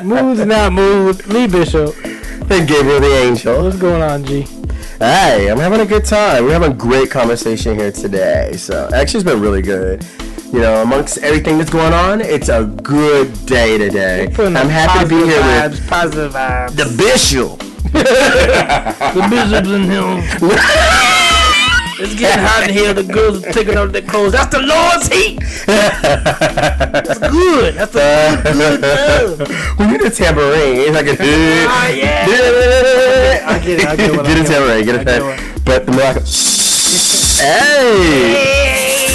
Moods, not mood. leeBISHOP. And Gabriel the Angel. What's going on, G? Hey, I'm having a good time. We're having a great conversation here today. So, actually, it's been really good. You know, amongst everything that's going on, it's a good day today. I'm happy to be here with positive vibes. the Bishop. The Bishop's in here. It's getting hot in here. The girls are taking off their clothes. That's the Lord's heat. That's good. That's a good love. We need a tambourine. It's like a yeah. I get it. Get a tambourine. Get a tambourine. But the more like hey.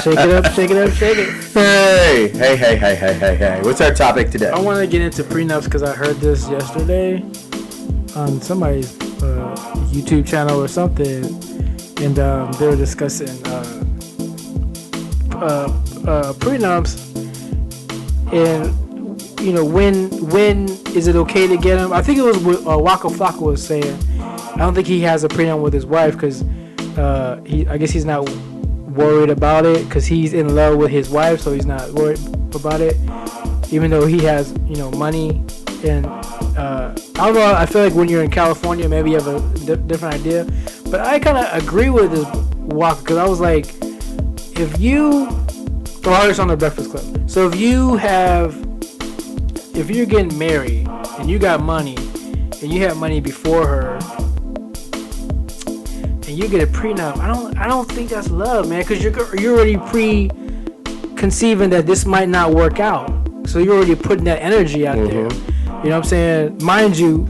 Shake it up, shake it up, shake it. Hey. What's our topic today? I want to get into prenups because I heard this yesterday on somebody's YouTube channel or something, and they were discussing prenups, and you know when is it okay to get them? I think it was Waka Flocka was saying. I don't think he has a prenup with his wife because I guess he's not worried about it because he's in love with his wife, so he's not worried about it, even though he has money. And I don't know, I feel like when you're in California maybe you have a different idea, but I kind of agree with this walk because I was like, if you I heard this on the Breakfast Club, so if you're getting married and you got money and you have money before her and you get a prenup, I don't think that's love, man, because you're already preconceiving that this might not work out, so you're already putting that energy out there. You know what I'm saying? Mind you,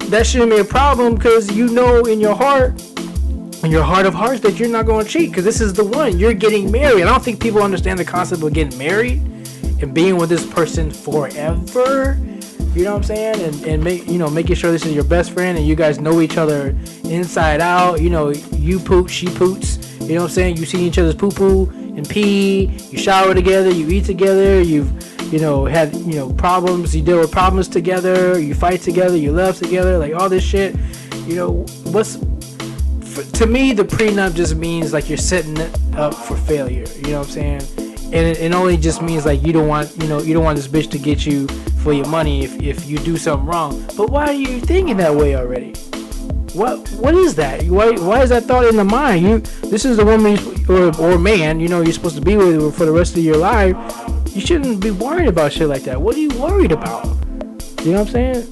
that shouldn't be a problem because you know in your heart of hearts that you're not going to cheat because this is the one. You're getting married. I don't think people understand the concept of getting married and being with this person forever. You know what I'm saying? And making sure this is your best friend and you guys know each other inside out. You know, you poop, she poots. You know what I'm saying? You see each other's poo-poo and pee. You shower together. You eat together. You've had problems. You deal with problems together. You fight together. You love together. Like all this shit. You know, to me, the prenup just means like you're setting it up for failure. You know what I'm saying? And it only just means like you don't want this bitch to get you for your money if you do something wrong. But why are you thinking that way already? What is that? Why is that thought in the mind? This is the woman or man you're supposed to be with for the rest of your life. You shouldn't be worried about shit like that. What are you worried about? You know what I'm saying?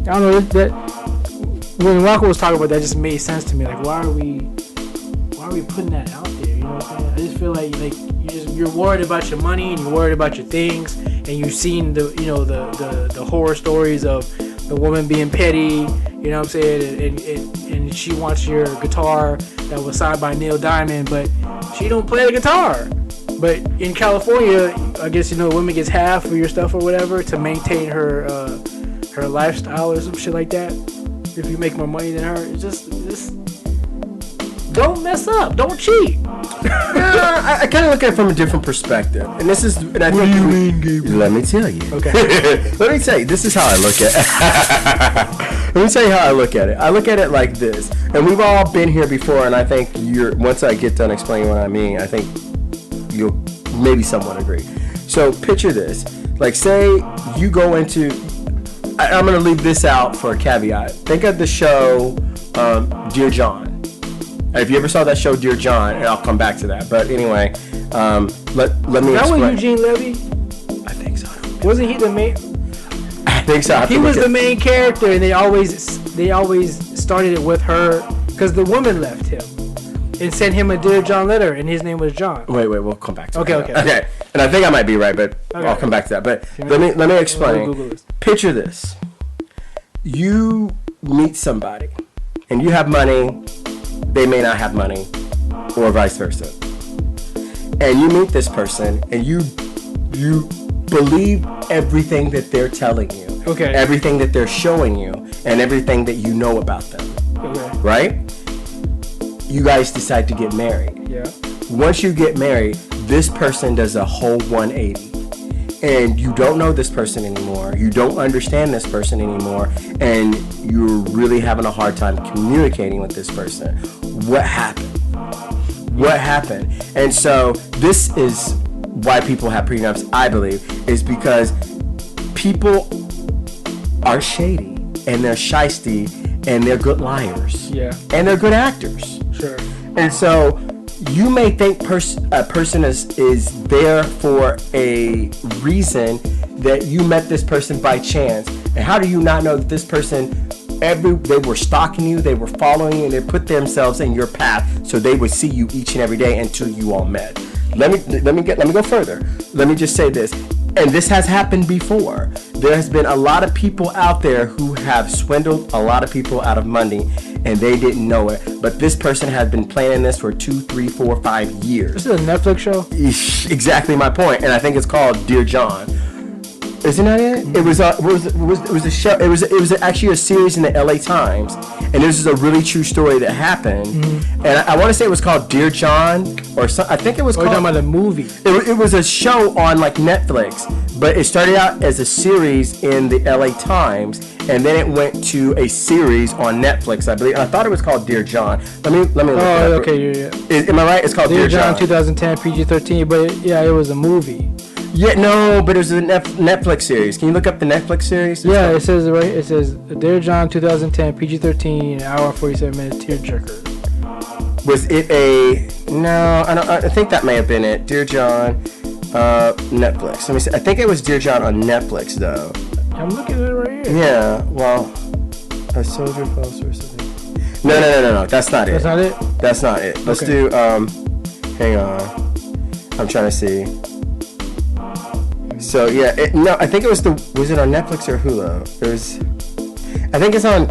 I don't know that when Rocco was talking about that, just made sense to me. Like, why are we putting that out there? You know what I'm saying? I just feel like you're worried about your money and you're worried about your things, and you've seen the horror stories of the woman being petty. You know what I'm saying? And she wants your guitar that was signed by Neil Diamond, but she don't play the guitar. But in California, I guess a woman gets half of your stuff or whatever to maintain her lifestyle or some shit like that. If you make more money than her, it's just don't mess up, don't cheat. I kind of look at it from a different perspective, and this is. And I what do you mean, Gabriel? Let me tell you. Okay. Let me tell you. This is how I look at it. Let me tell you how I look at it. I look at it like this, and we've all been here before, and I think once I get done explaining what I mean, I think you'll maybe somewhat agree. So picture this. Like, say you go into... I'm going to leave this out for a caveat. Think of the show Dear John. If you ever saw that show Dear John, and I'll come back to that. But anyway, let me explain. That was Eugene Levy? I think so. Wasn't he the main... I think so. He was the main character, and they always started it with her because the woman left him and sent him a Dear John letter, and his name was John. Wait, we'll come back to that. Okay. And I think I might be right, but okay. I'll come back to that. But let me explain. Picture this. You meet somebody, and you have money, they may not have money, or vice versa. And you meet this person, and you believe everything that they're telling you. Okay. Everything that they're showing you, and everything that you know about them. Okay. Right? You guys decide to get married. Yeah. Once you get married, this person does a whole 180. And you don't know this person anymore. You don't understand this person anymore. And you're really having a hard time communicating with this person. What happened? What happened? And so this is why people have prenups, I believe, is because people are shady and they're shysty and they're good liars. Yeah. And they're good actors. Sure. And so you may think a person is there for a reason that you met this person by chance. And how do you not know that this person, they were stalking you, they were following you, and they put themselves in your path so they would see you each and every day until you all met. Let me go further. Let me just say this. And this has happened before. There has been a lot of people out there who have swindled a lot of people out of money and they didn't know it. But this person has been planning this for 2, 3, 4, 5 years. This is a Netflix show? Exactly my point. And I think it's called Dear John. Isn't that it? Mm-hmm. It was a show. It was actually a series in the LA Times, and this is a really true story that happened. Mm-hmm. And I want to say it was called Dear John, or something. I think it was called. You're talking about the movie. It was a show on like Netflix, but it started out as a series in the LA Times, and then it went to a series on Netflix, I believe. And I thought it was called Dear John. Let me look it up. Oh, okay, yeah. Am I right? It's called Dear John. 2010, PG-13, but it was a movie. Yeah, no, but it was a Netflix series. Can you look up the Netflix series? Yeah, it says right. It says Dear John 2010 PG-13 hour and 47-minute tearjerker. Was it a? No, I think that may have been it. Dear John, Netflix. Let me see. I think it was Dear John on Netflix though. I'm looking at it right here. Yeah. Well, a soldier falls for something. No. That's not it. That's not it. That's not it. Let's do. Hang on. I'm trying to see. So yeah, I think it was was it on Netflix or Hulu? I think it's on,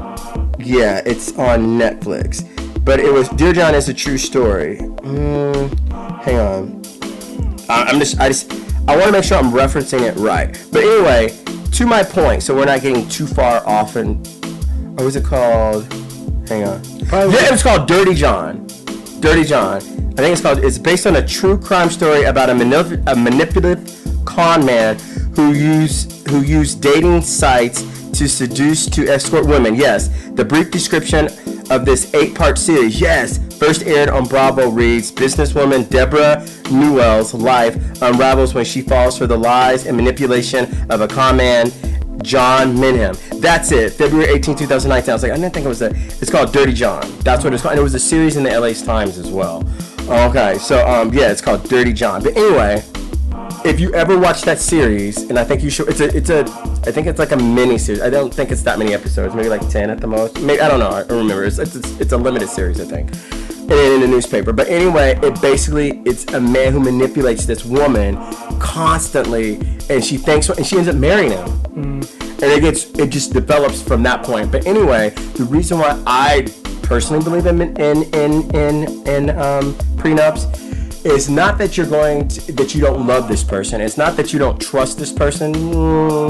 it's on Netflix. But it was Dear John is a true story. Hang on, I want to make sure I'm referencing it right. But anyway, to my point, so we're not getting too far off. And what was it called? Hang on. It was called Dirty John. Dirty John. I think it's based on a true crime story about a manipulative con man who used dating sites to seduce to escort women. Yes, the brief description of this 8-part series, first aired on Bravo reads, businesswoman Deborah Newell's life unravels when she falls for the lies and manipulation of a con man, John Minham. That's it. February 18, 2019. I was like, I didn't think it was it's called Dirty John. That's what it's called. And it was a series in the LA Times as well. Okay, so it's called Dirty John. But anyway, if you ever watch that series, and I think you should, I think it's like a mini series. I don't think it's that many episodes, maybe like 10 at the most. Maybe, I don't know. I don't remember. It's a limited series, I think, and in the newspaper. But anyway, it's a man who manipulates this woman constantly, and she ends up marrying him. And it just develops from that point. But anyway, the reason why I personally believe in prenups is not that that you don't love this person. It's not that you don't trust this person,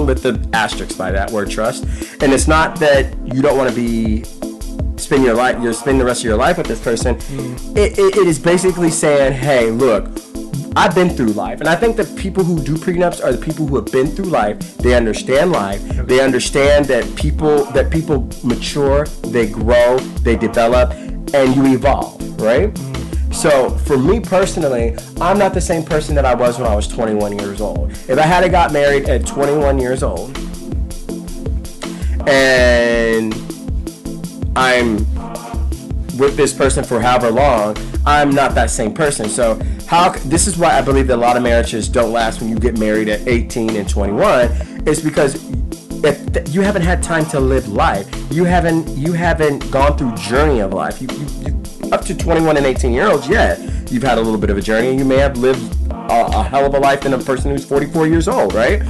with the asterisk by that word trust. And it's not that you don't want to spend the rest of your life with this person. It is basically saying, hey, look, I've been through life. And I think the people who do prenups are the people who have been through life. They understand life. They understand that people mature, they grow, they develop, and you evolve, right? So for me personally, I'm not the same person that I was when I was 21 years old. If I had got married at 21 years old and I'm with this person for however long, I'm not that same person. So this is why I believe that a lot of marriages don't last when you get married at 18 and 21, is because if you haven't had time to live life. You haven't gone through journey of life. You up to 21 and 18-year-olds, you've had a little bit of a journey. You may have lived a hell of a life than a person who's 44 years old, right?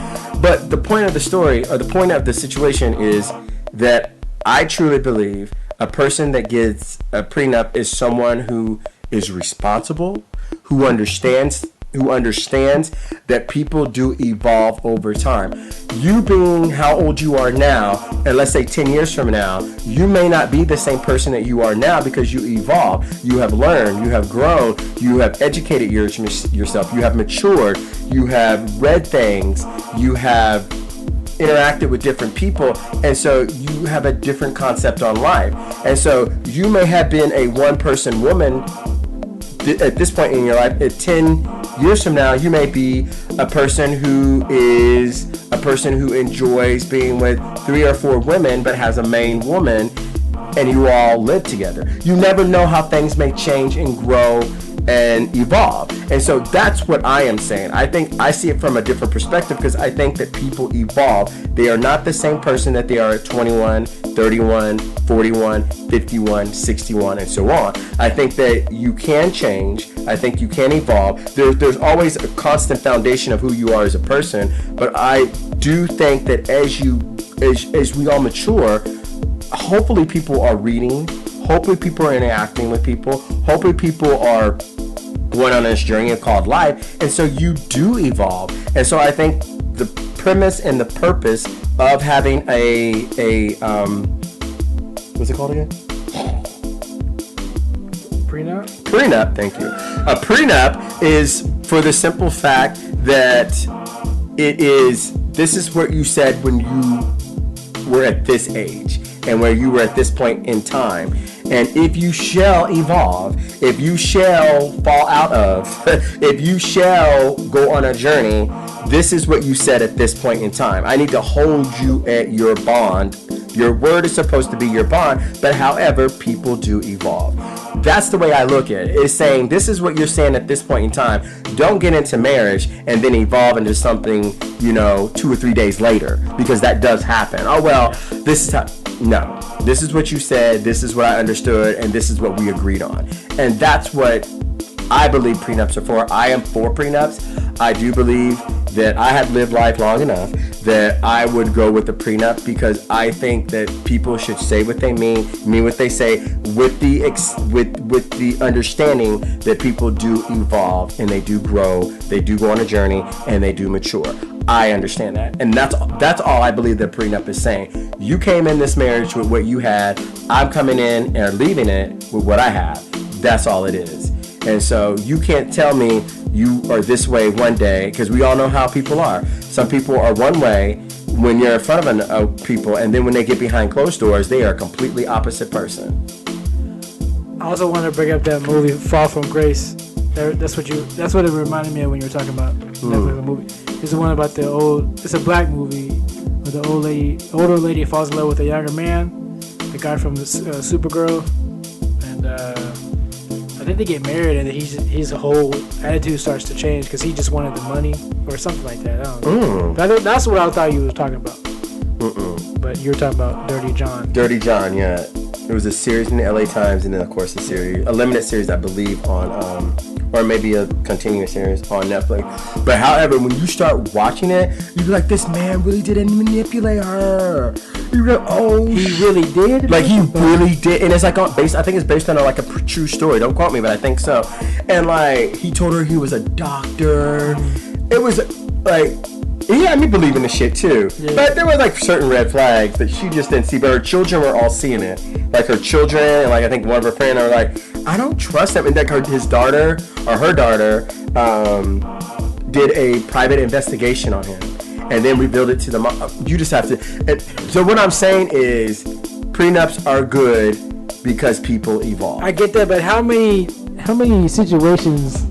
But the point of the story, or the point of the situation, is that I truly believe a person that gets a prenup is someone who is responsible, who understands that people do evolve over time. You being how old you are now, and let's say 10 years from now, you may not be the same person that you are now because you evolve. You have learned, you have grown, you have educated yourself, you have matured, you have read things, you have interacted with different people, and so you have a different concept on life. And so you may have been a one-person woman at this point in your life, at 10 years from now, you may be a person who enjoys being with 3 or 4 women, but has a main woman, and you all live together. You never know how things may change and grow and evolve. And so that's what I am saying. I think I see it from a different perspective, because I think that people evolve. They are not the same person that they are at 21, 31, 41, 51, 61, and so on. I think that you can change. I think you can evolve. There's always a constant foundation of who you are as a person, but I do think that as we all mature, hopefully people are reading, hopefully people are interacting with people, hopefully people are going on this journey called life, and so you do evolve. And so I think the premise and the purpose of having a what's it called again? Prenup, thank you. A prenup is for the simple fact that this is what you said when you were at this age and where you were at this point in time. And if you shall evolve, if you shall fall out of, if you shall go on a journey, this is what you said at this point in time. I need to hold you at your bond. Your word is supposed to be your bond, but however, people do evolve. That's the way I look at it. It's saying, this is what you're saying at this point in time. Don't get into marriage and then evolve into something, 2 or 3 days later, because that does happen. Oh, well, this is how... No, this is what you said, this is what I understood, and this is what we agreed on. And that's what I believe prenups are for. I am for prenups. I do believe that I have lived life long enough that I would go with a prenup, because I think that people should say what they mean what they say, with the understanding that people do evolve and they do grow, they do go on a journey, and they do mature. I understand that, and that's all I believe that prenup is saying. You came in this marriage with what you had. I'm coming in and leaving it with what I have. That's all it is. And so you can't tell me you are this way one day, because we all know how people are. Some people are one way when you're in front of people, and then when they get behind closed doors, they are a completely opposite person. I also want to bring up that movie Fall from Grace. That's what it reminded me of when you were talking about Netflix movie. It's the one about it's a black movie where the older lady falls in love with a younger man, the guy from the Supergirl, and I think they get married, and his whole attitude starts to change because he just wanted the money or something like that. I don't know. But that's what I thought you were talking about. But you were talking about Dirty John. Dirty John, yeah. It was a series in the LA Times, and then of course a limited series, I believe, on or maybe a continuous series on Netflix. But however, when you start watching it, you be like, this man really didn't manipulate her. You're like, oh, he really did. Like, he really did, and it's like I think it's based on like a true story. Don't quote me, but I think so. And like, he told her he was a doctor. It was like, he had me believing the shit too. Yeah. But there were like certain red flags that she just didn't see. But her children were all seeing it. Like her children, and like I think one of her friends are like, I don't trust him. And like her daughter did a private investigation on him, and then revealed it to the mom. You just have to. So what I'm saying is, prenups are good because people evolve. I get that, but how many situations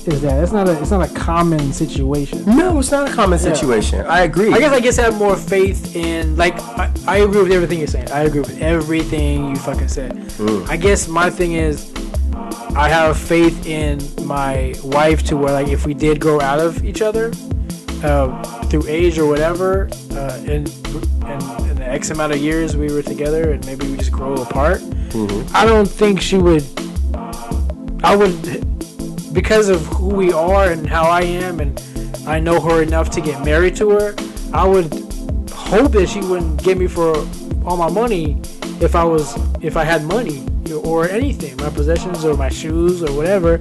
is that? It's not a common situation. No, it's not a common situation. I agree. I guess I have more faith in, like, I agree with everything you're saying. I agree with everything you fucking said. I guess my thing is, I have faith in my wife to where, like, if we did grow out of each other through age or whatever, in the X amount of years we were together, and maybe we just grow apart, I don't think she would. I would. Because of who we are and how I am, and I know her enough to get married to her, I would hope that she wouldn't give me for all my money if I had money or anything, my possessions or my shoes or whatever.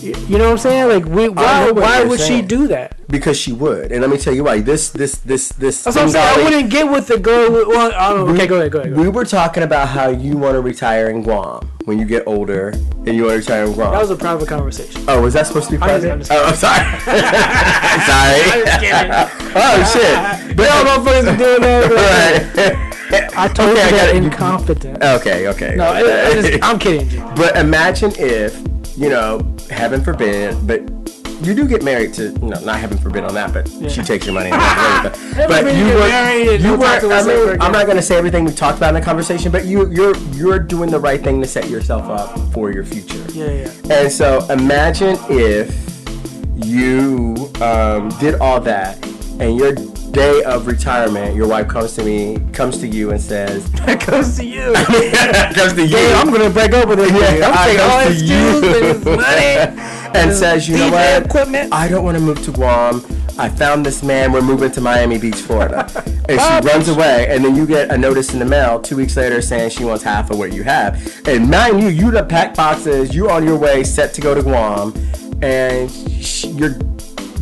You know what I'm saying? Like, why would she do that? Because she would, and let me tell you why. This. That's what I'm saying. I wouldn't get with the girl. Well, I don't know. Okay, go ahead. We were talking about how you want to retire in Guam when you get older, and you want to retire in Guam. That was a private conversation. Oh, was that supposed to be private? I'm sorry. Sorry. I'm just kidding. Oh shit! But y'all motherfuckers are doing that. Right. I told you that in confidence. Okay. No, I'm kidding. But imagine if you know, heaven forbid, but you do get married to, you know, not heaven forbid on that, but she takes your money and everything. But I'm not going to say everything we talked about in the conversation, but you're doing the right thing to set yourself up for your future. Yeah. And so imagine if you did all that, and your day of retirement, your wife comes to you and says, comes to you. Comes to you. Hey, I'm gonna break up with it. Yeah, I'm taking all his dues and his money. And says, you know what? Equipment. I don't want to move to Guam. I found this man. We're moving to Miami Beach, Florida. And she runs away. And then you get a notice in the mail 2 weeks later saying she wants half of what you have. And mind you, you done packed boxes. You on your way, set to go to Guam, and you're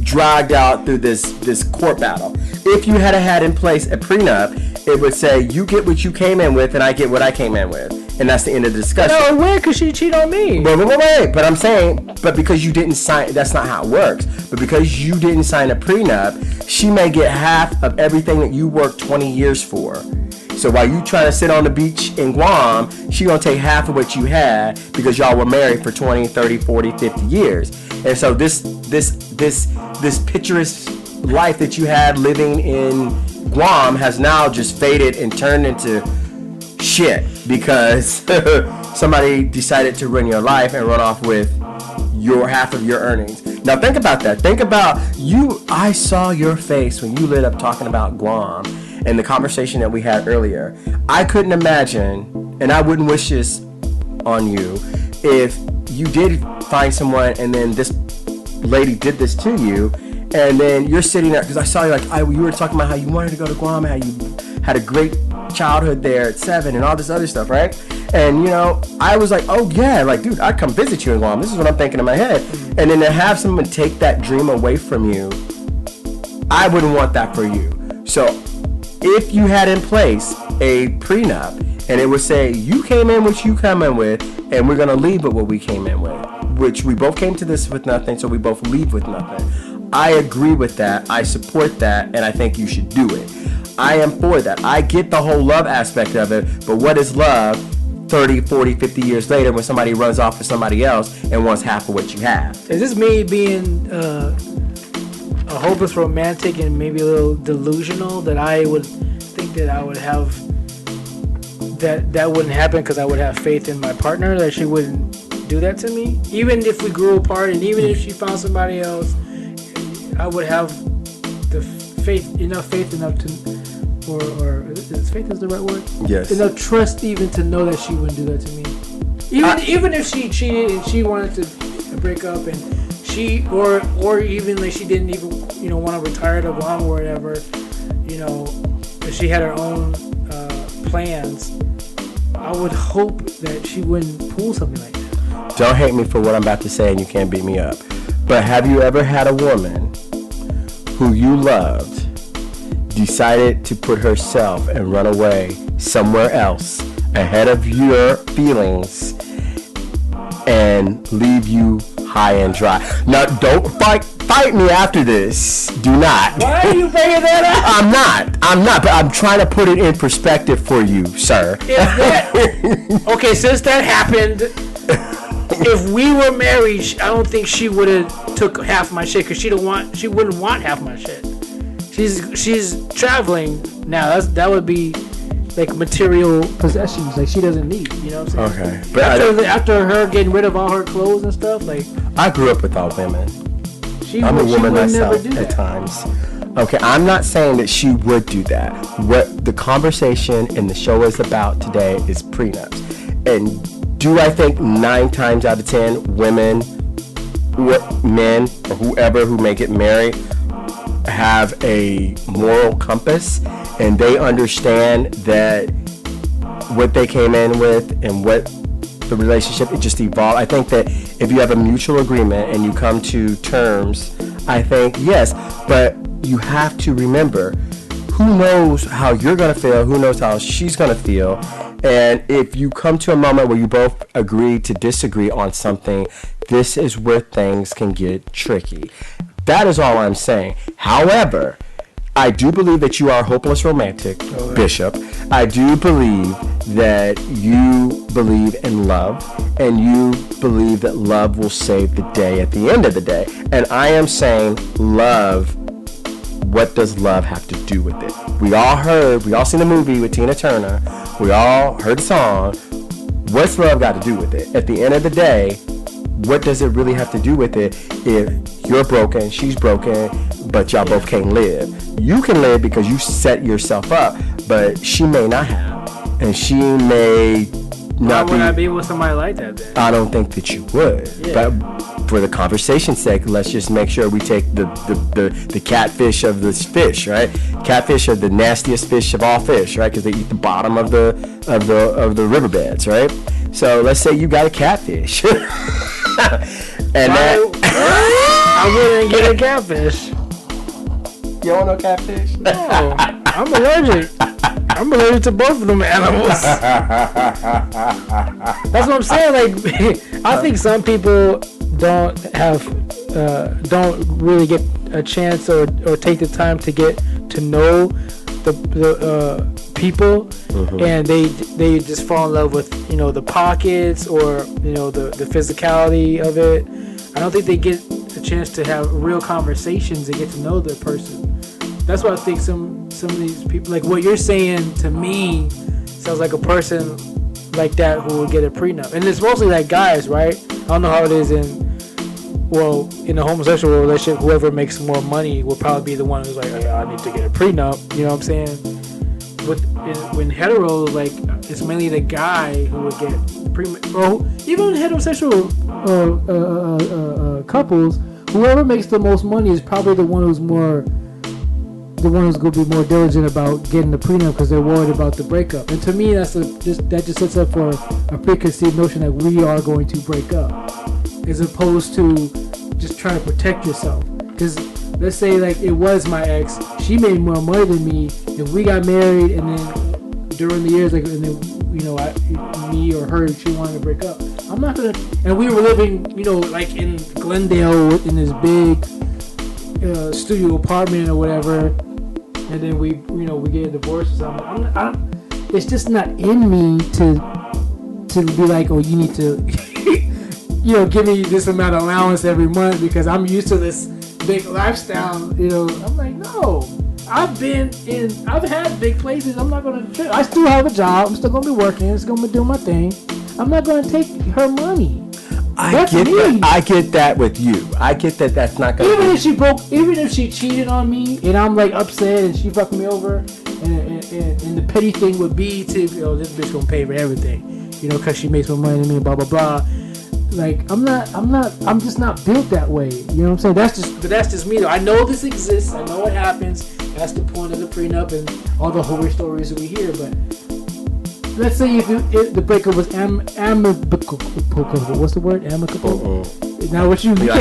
dragged out through this court battle. If you had in place a prenup, it would say you get what you came in with and I get what I came in with, and that's the end of the discussion. No, weird because she cheated on me. Wait. But I'm saying, but because you didn't sign, that's not how it works. But because you didn't sign a prenup, she may get half of everything that you worked 20 years for. So while you trying to sit on the beach in Guam, she gonna take half of what you had because y'all were married for 20, 30, 40, 50 years. And so this picturesque life that you had living in Guam has now just faded and turned into shit because somebody decided to ruin your life and run off with your half of your earnings. Now think about that. Think about you. I saw your face when you lit up talking about Guam and the conversation that we had earlier. I couldn't imagine, and I wouldn't wish this on you, if you did find someone and then this lady did this to you, and then you're sitting there, because I saw you you were talking about how you wanted to go to Guam, how you had a great childhood there at 7 and all this other stuff, right? And you know, I was like, oh yeah, like dude, I'd come visit you in Guam. This is what I'm thinking in my head. And then to have someone take that dream away from you, I wouldn't want that for you. So if you had in place a prenup and it would say you came in what you come in with and we're gonna leave with what we came in with, which we both came to this with nothing, so we both leave with nothing. I agree with that. I support that, and I think you should do it. I am for that. I get the whole love aspect of it, but what is love 30, 40, 50 years later when somebody runs off with somebody else and wants half of what you have? Is this me being a hopeless romantic and maybe a little delusional that I would think that I would have that wouldn't happen because I would have faith in my partner that she wouldn't do that to me? Even if we grew apart and even if she found somebody else, I would have the faith enough to, or is faith is the right word? Yes. Enough trust even to know that she wouldn't do that to me. Even if she cheated and she wanted to break up and she or even like she didn't even want to retire to Guam or whatever, if she had her own plans, I would hope that she wouldn't pull something like that. Don't hate me for what I'm about to say and you can't beat me up. But have you ever had a woman who you loved decided to put herself and run away somewhere else ahead of your feelings and leave you high and dry? Now, don't fight me after this. Do not. Why are you bringing that up? I'm not, but I'm trying to put it in perspective for you, sir. Okay, since that happened, if we were married, I don't think she would have took half my shit because she wouldn't want half my shit. She's traveling now. That would be like material possessions like she doesn't need. You know what I'm saying? Okay, but after her getting rid of all her clothes and stuff, like I grew up with all women. I'm a woman myself at times. Okay, I'm not saying that she would do that. What the conversation and the show is about today is prenups. And do I think 9 times out of 10 women, men, or whoever who may get married have a moral compass and they understand that what they came in with and what the relationship, it just evolved. I think that if you have a mutual agreement and you come to terms, I think yes, but you have to remember, who knows how you're going to feel, who knows how she's going to feel. And if you come to a moment where you both agree to disagree on something, this is where things can get tricky. That is all I'm saying. However, I do believe that you are a hopeless romantic, Bishop. I do believe that you believe in love, and you believe that love will save the day at the end of the day. And I am saying, love, what does love have to do with it? We all seen the movie with Tina Turner. We all heard the song. What's love got to do with it? At the end of the day, what does it really have to do with it if you're broken, she's broken, but y'all both can't live? You can live because you set yourself up, but she may not have, and she may not. Why would I be with somebody like that then? I don't think that you would. Yeah. But for the conversation's sake, let's just make sure we take the catfish of this fish, right? Catfish are the nastiest fish of all fish, right? Because they eat the bottom of the riverbeds, right? So let's say you got a catfish. And I wouldn't get a catfish. You don't want no catfish? No, I'm allergic. I'm allergic to both of them animals. That's what I'm saying. Like, I think some people don't really get a chance or take the time to get to know the people, and they just fall in love with the pockets or the physicality of it. I don't think they get a chance to have real conversations and get to know the person. That's why I think some of these people, like what you're saying to me, sounds like a person like that who would get a prenup. And it's mostly like guys, right? I don't know how it is in a homosexual relationship. Whoever makes more money will probably be the one who's like, oh, I need to get a prenup. You know what I'm saying? When hetero, like, it's mainly the guy who would get prenup. Or even heterosexual couples, whoever makes the most money is probably the one who's going to be more diligent about getting the prenup because they're worried about the breakup. And to me, that just sets up for a preconceived notion that we are going to break up, as opposed to just trying to protect yourself. Because let's say like it was my ex, she made more money than me, and we got married, and then during the years, like, and then me or her, she wanted to break up. I'm not gonna. And we were living, like in Glendale in this big studio apartment or whatever, and then we get a divorce or something. It's just not in me to be like, oh, you need to, give me this amount of allowance every month because I'm used to this big lifestyle. I'm like, no. I've had big places. I'm not gonna. I still have a job. I'm still gonna be working. It's gonna be doing my thing. I'm not gonna take her money. I get that with you. I get that that's not gonna. Even if she cheated on me and I'm like upset and she fucked me over, and the petty thing would be to this bitch gonna pay for everything, because she makes more money than me, blah blah blah. Like I'm just not built that way. You know what I'm saying? That's just me though. I know this exists. I know it happens. That's the point of the prenup and all the horror stories that we hear. But let's say if the breakup was amicable. What's the word? Amicable. Now what you can't do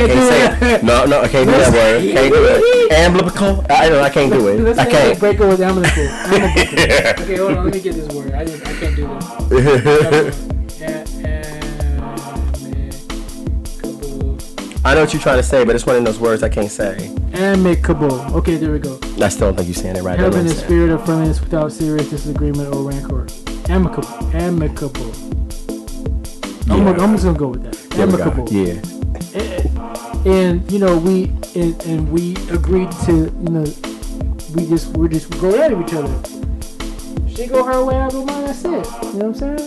it. No, I can't do that word. Can't do it. Amicable. I can't do it. I can't. The breakup was amicable. Okay, hold on. Let me get this word. I can't do this. I know what you're trying to say, but it's one of those words I can't say. Amicable. Okay, there we go. I still don't think you're saying it right. Having a spirit of friendliness without serious disagreement or rancor. Amicable. Yeah. I'm just gonna go with that. Amicable. Yeah. And we agreed to we're just go at each other. She go her way, I go mine. That's it. You know what I'm saying?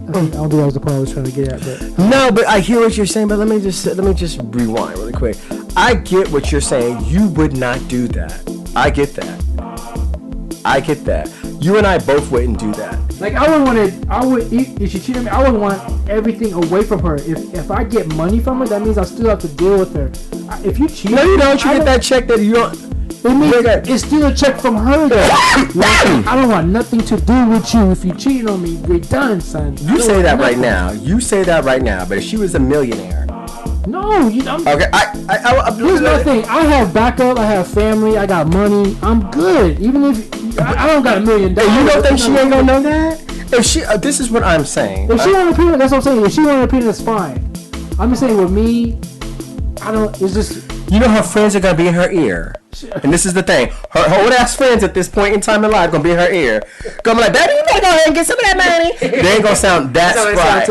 I don't think that was the point I was trying to get at, but no, but I hear what you're saying. But let me just rewind really quick. I get what you're saying. You would not do that. I get that. You and I both wouldn't do that. Like if she cheated on me, I would want everything away from her. If I get money from her, that means I still have to deal with her. If you cheat, no, you don't. You get that check that you don't. It means it's still a check from her though. Like, I don't want nothing to do with you. If you cheated on me, we're done, son. You say that right now. But if she was a millionaire. No, you don't. Okay, here's my thing. I have backup. I have family. I got money. I'm good. Even if I don't got $1 million. Hey, you don't think she ain't gonna know that? If she, this is what I'm saying. If she want to that's what I'm saying. If she want to that's fine. I'm just saying with me, I don't. It's just. Her friends are gonna be in her ear. And this is the thing. Her old ass friends at this point in time in life gonna be in her ear. Gonna be like, baby, you better go ahead and get some of that money. They ain't gonna sound that spry.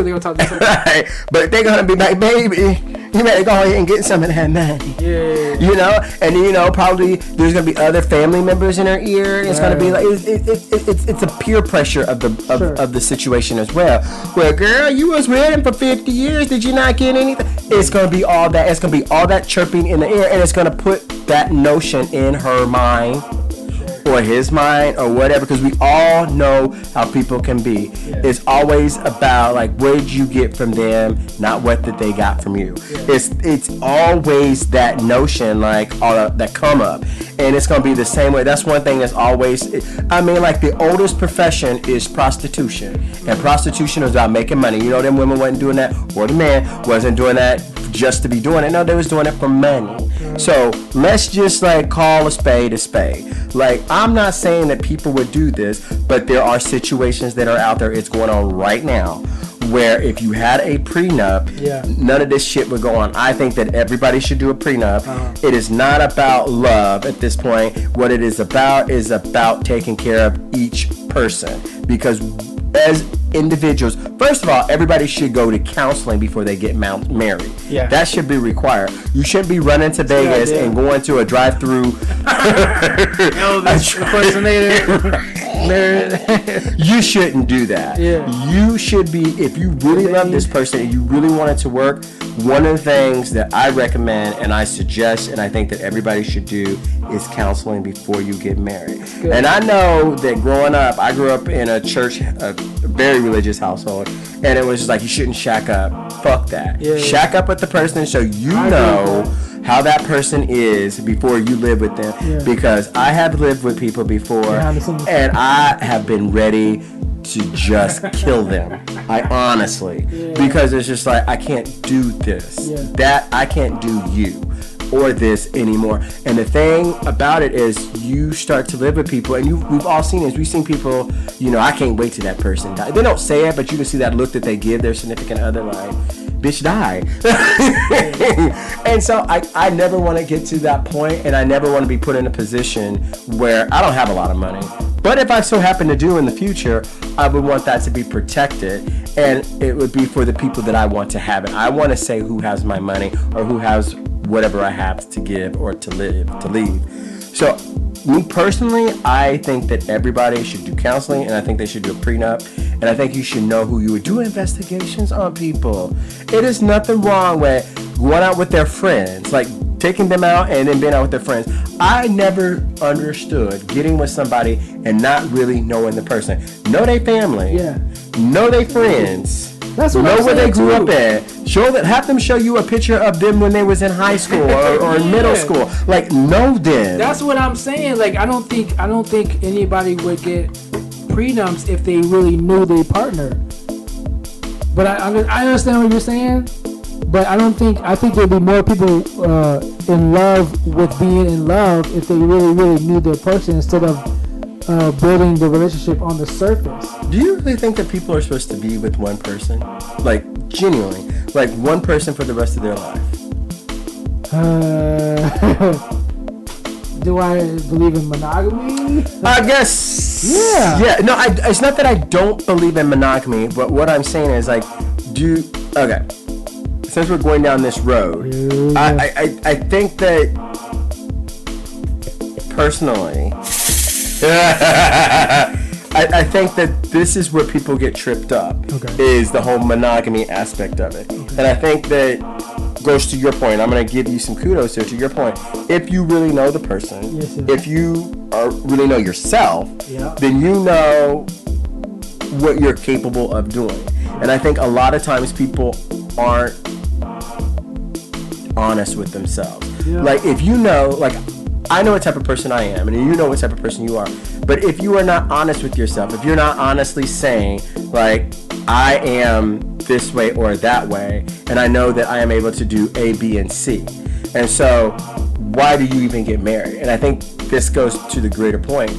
Right. But they're gonna be like, baby, you better go ahead and get some of that money. Yeah. You know? And you know, probably there's gonna be other family members in her ear. It's gonna be like it's a peer pressure of the situation as well. Well, girl, you was with him for 50 years. Did you not get anything? It's gonna be all that. It's gonna be all that chirping in the ear, and it's gonna put that notion in her mind or his mind or whatever, because we all know how people can be. It's always about like, what did you get from them, not what did they got from you. It's always that notion, like all that come up, and it's gonna be the same way. That's one thing that's always, I mean, like the oldest profession is prostitution, and prostitution is about making money. You know, them women wasn't doing that, or the man wasn't doing that just to be doing it. No, they was doing it for money. So let's just like call a spade a spade. Like, I'm not saying that people would do this, but there are situations that are out there. It's going on right now where if you had a prenup, none of this shit would go on. I think that everybody should do a prenup. It is not about love at this point. What it is about taking care of each person, because as individuals, first of all, everybody should go to counseling before they get married. That should be required. You shouldn't be running to Vegas and going to a drive-through Elvis impersonator. You shouldn't do that. You should be, if you really love this person and you really want it to work, one of the things that I recommend and I suggest and I think that everybody should do is counseling before you get married. And I know that growing up, I grew up in a church, a very religious household, and it was just like, you shouldn't shack up. Fuck that. Shack up with the person so you know how that person is before you live with them. Because I have lived with people before, and I have been ready to just kill them. I honestly, because it's just like, I can't do this. That I can't do you or this anymore. And the thing about it is, you start to live with people, and we've all seen this. We've seen people, you know, I can't wait till that person dies. They don't say it, but you can see that look that they give their significant other, like, bitch, die. And so I never want to get to that point, and I never want to be put in a position where I don't have a lot of money. But if I so happen to do in the future, I would want that to be protected, and it would be for the people that I want to have it. I want to say who has my money or who has whatever I have to give or to leave. So me personally, I think that everybody should do counseling, and I think they should do a prenup, and I think you should know who you would do investigations on people. It is nothing wrong with going out with their friends, like taking them out and then being out with their friends. I never understood getting with somebody and not really knowing the person. Know their family. Know their friends. That's what know I'm where they grew too. up at. Have them show you a picture of them when they was in high school or in middle school. Like, know them. That's what I'm saying. Like, I don't think anybody would get prenups if they really knew their partner. But I understand what you're saying. But I think there'd be more people in love with being in love if they really, really knew their person instead of building the relationship on the surface. Do you really think that people are supposed to be with one person? Like, genuinely. Like, one person for the rest of their life? Do I believe in monogamy? I guess. Yeah. No, it's not that I don't believe in monogamy, but what I'm saying is, like, okay. Since we're going down this road, I think that personally, I think that this is where people get tripped up, is the whole monogamy aspect of it. And I think that goes to your point. I'm going to give you some kudos here to your point. If you really know the person, if you really know yourself, then you know what you're capable of doing. And I think a lot of times people aren't honest with themselves. Like, if you know, like, I know what type of person I am, and you know what type of person you are. But if you are not honest with yourself, if you're not honestly saying, like, I am this way or that way, and I know that I am able to do A, B, and C. And so, why do you even get married? And I think this goes to the greater point,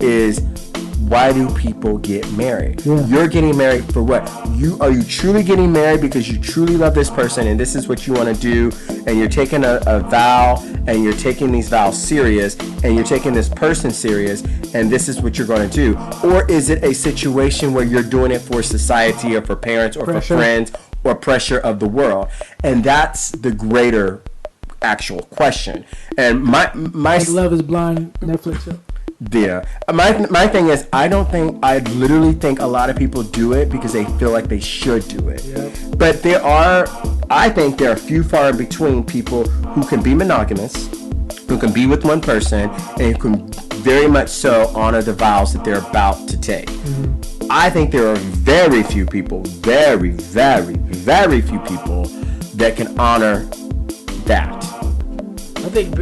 is why do people get married? You're getting married for what? Are you truly getting married because you truly love this person and this is what you want to do, and you're taking a vow and you're taking these vows serious, and you're taking this person serious, and this is what you're going to do? Or is it a situation where you're doing it for society or for parents or Pressure. for friends or pressure of the world? And that's the greater actual question. And my Like Love is Blind Netflix show. yeah, my thing is, I literally think a lot of people do it because they feel like they should do it. Yep. But I think there are few far in between people who can be monogamous, who can be with one person, and who can very much so honor the vows that they're about to take. Mm-hmm. I think there are very few people, very, very, very few people that can honor that. I think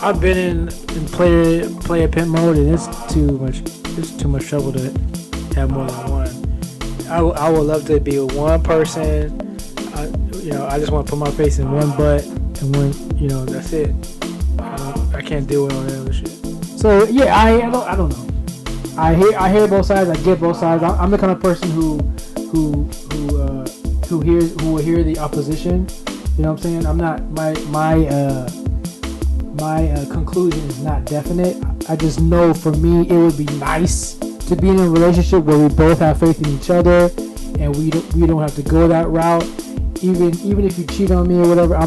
I've been in player pimp mode, and it's too much trouble to have more than one. I would love to be with one person. I just want to put my face in one butt and one. That's it. I can't deal with all that other shit. So yeah, I don't know. I hear both sides. I get both sides. I'm the kind of person who will hear the opposition. You know what I'm saying? I'm not my conclusion is not definite. I just know for me it would be nice to be in a relationship where we both have faith in each other and we don't have to go that route. Even if you cheat on me or whatever, I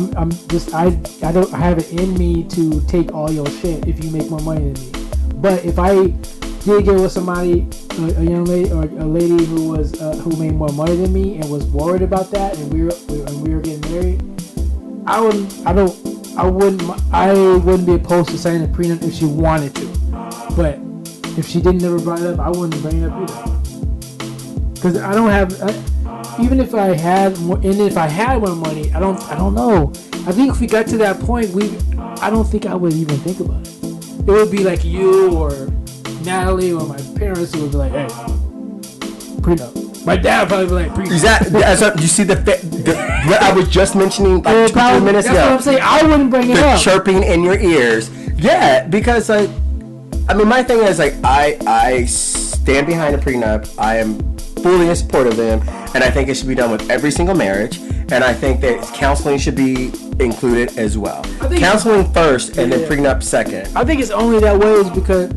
have it in me to take all your shit if you make more money than me. But if I did get with somebody, a young lady or a lady who made more money than me and was worried about that, and we were getting married, I wouldn't be opposed to signing a prenup if she wanted to. But if she didn't ever bring it up, I wouldn't bring it up either. Because I don't have, even if I had more, and if I had more money, I don't know. I think if we got to that point, I don't think I would even think about it. It would be like you or Natalie or my parents who would be like, hey, prenup. My dad would probably be like, prenup. Exactly. You see what I was just mentioning like 2 minutes ago? That's what I'm saying. I wouldn't bring it up. The chirping in your ears. Yeah, because my thing is I stand behind a prenup. I am fully in support of them, and I think it should be done with every single marriage. And I think that counseling should be included as well. Counseling first, and then prenup second. I think it's only that way is because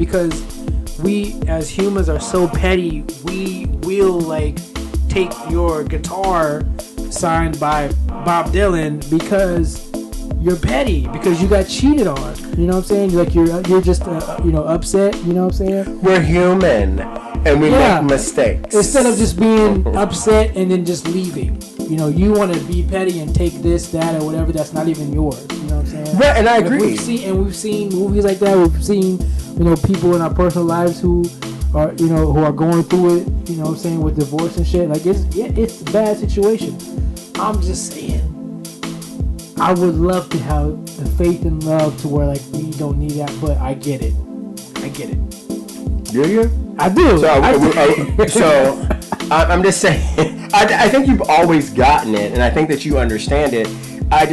we as humans are so petty. We will take your guitar signed by Bob Dylan because you're petty, because you got cheated on. You know what I'm saying? You're just upset. You know what I'm saying? We're human, and we make mistakes. Instead of just being upset and then just leaving, you want to be petty and take this, that, or whatever that's not even yours. You know what I'm saying? Right, and I agree. We've seen movies like that. We've seen people in our personal lives who are going through it. You know what I'm saying, with divorce and shit. Like it's a bad situation. I'm just saying, I would love to have the faith and love to where we don't need that, but I get it. Do you? I do. So I'm just saying, I think you've always gotten it, and I think that you understand it. I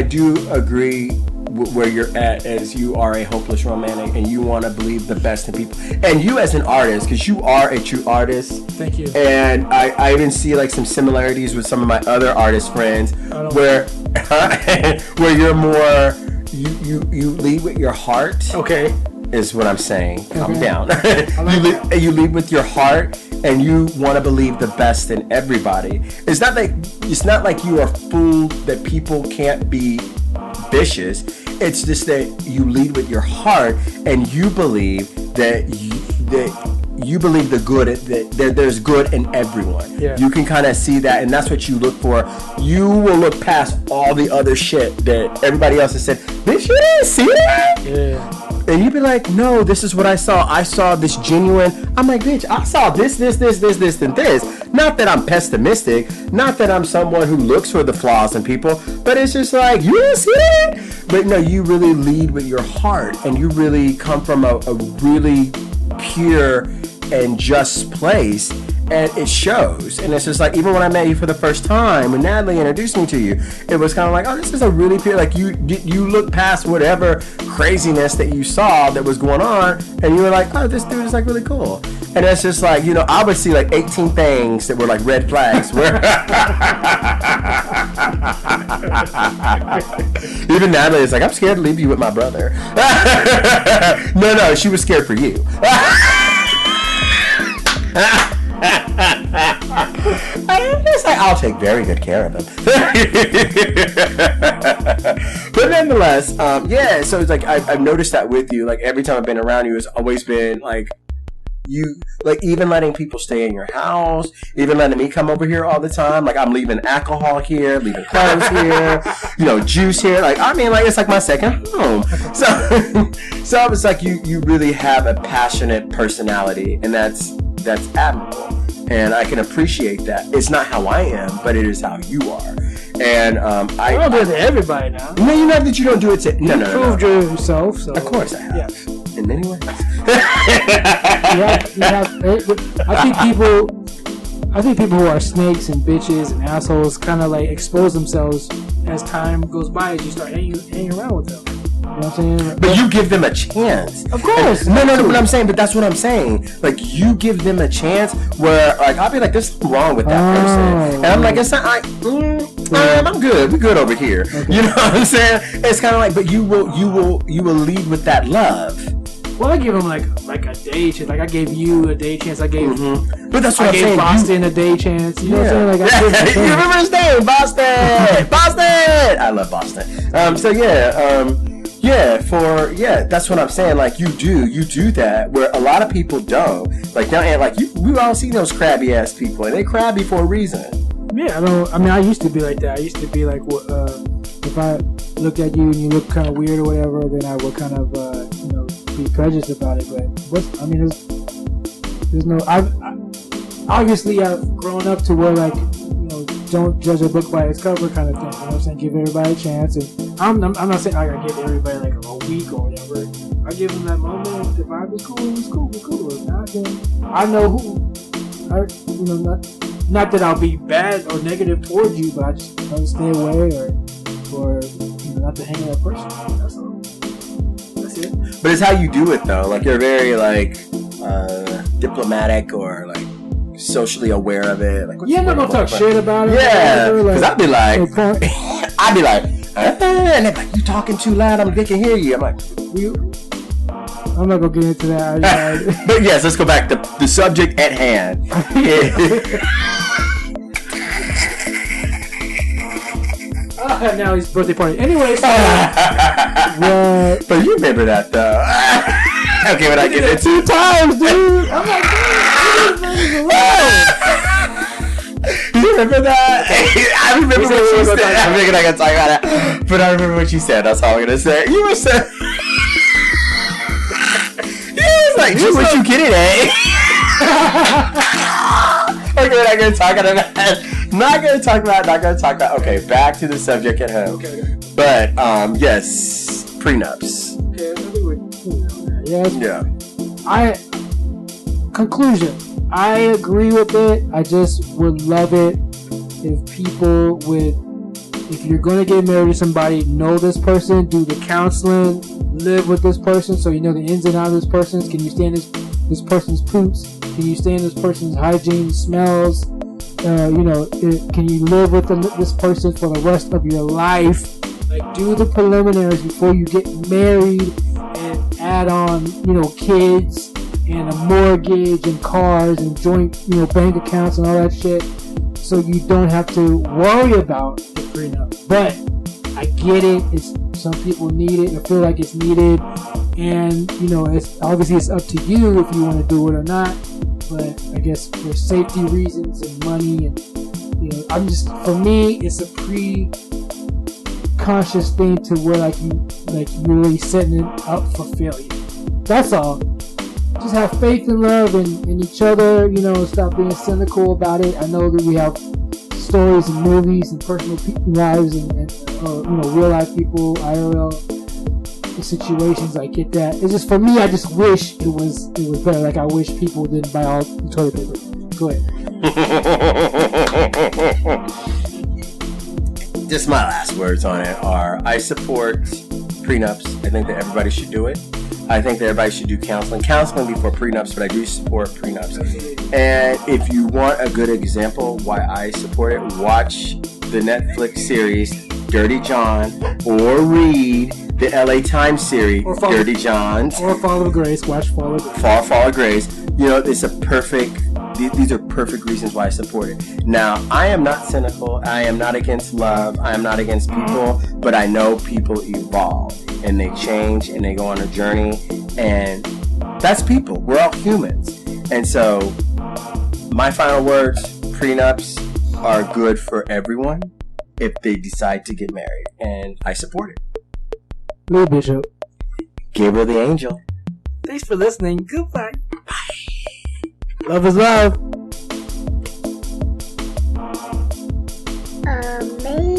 do agree where you're at, as you are a hopeless romantic and you want to believe the best in people, and you as an artist, because you are a true artist. Thank you. And I even see some similarities with some of my other artist friends where you're more you lead with your heart. Okay. Is what I'm saying. Calm down. Like you lead with your heart, and you want to believe the best in everybody. It's not like you are fooled that people can't be vicious. It's just that you lead with your heart, and you believe that you believe the good, that there's good in everyone. Yeah. You can kind of see that, and that's what you look for. You will look past all the other shit that everybody else has said. Bitch, you didn't see that? Yeah. And you'd be like, no, this is what I saw. I saw this genuine. I'm like, bitch, I saw this, and this. Not that I'm pessimistic. Not that I'm someone who looks for the flaws in people. But it's just like, you didn't see it? But no, you really lead with your heart. And you really come from a really pure and just place. And it shows. And it's just like, even when I met you for the first time, when Natalie introduced me to you, it was kind of like, oh, this is a really pure, you look past whatever craziness that you saw that was going on, and you were like, oh, this dude is really cool. And it's just like, I would see 18 things that were red flags where Even Natalie is like, I'm scared to leave you with my brother. No, she was scared for you. It's like, I'll take very good care of him. But nonetheless, yeah, so it's like I've noticed that with you. Like every time I've been around you, it's always been like you, like even letting people stay in your house, even letting me come over here all the time. Like I'm leaving alcohol here, leaving clothes here, juice here. Like I mean, like it's like my second home. So it's like you really have a passionate personality, and that's admirable. And I can appreciate that. It's not how I am, but it is how you are. And I don't do it to everybody now. No, you know that you don't do it to. No. You proved yourself. So. Of course I have. Yeah. In many ways. I think people who are snakes and bitches and assholes kind of like expose themselves as time goes by, as you start hanging around with them. You know what I'm saying? But you give them a chance. Of course. No, but I'm saying, but that's what I'm saying. Like, you give them a chance where, like, I'll be like, there's something wrong with that person. And I'm like, it's not, I'm good. We're good over here. Okay. You know what I'm saying? It's kind of like, but you will lead with that love. Well, I give them like a day chance. Like I gave you a day chance. I gave, but that's what I gave saying. Boston a day chance. You know what I'm saying? Like you remember his name, Boston. Boston. I love Boston. That's what I'm saying. Like you do that where a lot of people don't. Like now, and like we've all seen those crabby ass people, and they crabby for a reason. Yeah, I used to be like that. I used to be like, if I looked at you and you look kind of weird or whatever, then I would kind of, be prejudiced about it. But there's no. Obviously I've grown up to where like, don't judge a book by its cover kind of thing. You know what I'm saying? Give everybody a chance. And I'm not saying I gotta give everybody like a week or whatever. I give them that moment. If the vibe is cool, it's cool. We're cool. If not, then I know who. Not that I'll be bad or negative towards you, but I just stay away or not to hang with that person. That's all. That's it. But it's how you do it though. Like you're very like diplomatic or like socially aware of it. Like I'm not gonna talk shit about it. Yeah, because I'd be like, and they're like, you talking too loud. They can hear you. I'm like, I'm not gonna get into that. But yes, let's go back to the subject at hand. Now his birthday party. Anyways, but you remember that though. Okay, when I get it 2 times, dude. I'm like, you remember that? I remember what she said. I'm thinking I can talk about that, but I remember what she said. That's all I'm gonna say. You were saying. Like, just what you getting at? Okay, we're not gonna talk about that. Not gonna talk about. Okay, back to the subject at home. Okay. But yes, prenups. Okay, I think we're yes. Yeah. Conclusion. I agree with it. I just would love it if people would. If you're gonna get married to somebody, know this person, do the counseling, live with this person, so you know the ins and outs of this person. Can you stand this person's poops? Can you stand this person's hygiene, smells? Can you live with this person for the rest of your life? Like, do the preliminaries before you get married, and add on, kids and a mortgage and cars and joint, bank accounts and all that shit. So you don't have to worry about the prenup. But I get it. Some people need it. I feel like it's needed, and it's up to you if you want to do it or not. But I guess for safety reasons and money, and for me, it's a pre-conscious thing to where you're really setting it up for failure. That's all. Just have faith and love in each other. Stop being cynical about it. I know that we have stories and movies and personal lives and real life people, IRL situations. I get that. It's just for me. I just wish it was better. Like I wish people didn't buy all the toilet paper. Go ahead. Just my last words on it are: I support prenups. I think that everybody should do it. I think that everybody should do counseling before prenups, but I do support prenups. And if you want a good example why I support it, watch the Netflix series Dirty John, or read the LA Times series Dirty Johns, or Fall of Grace. Watch Fall of Grace. Fall of Grace. You know, it's a perfect. These are perfect reasons why I support it. Now, I am not cynical. I am not against love. I am not against people. But I know people evolve and they change and they go on a journey. And that's people. We're all humans. And so, my final words, prenups are good for everyone if they decide to get married. And I support it. leeBISHOP. Gabriel the Angel. Thanks for listening. Goodbye. Bye. Love is love. Amazing.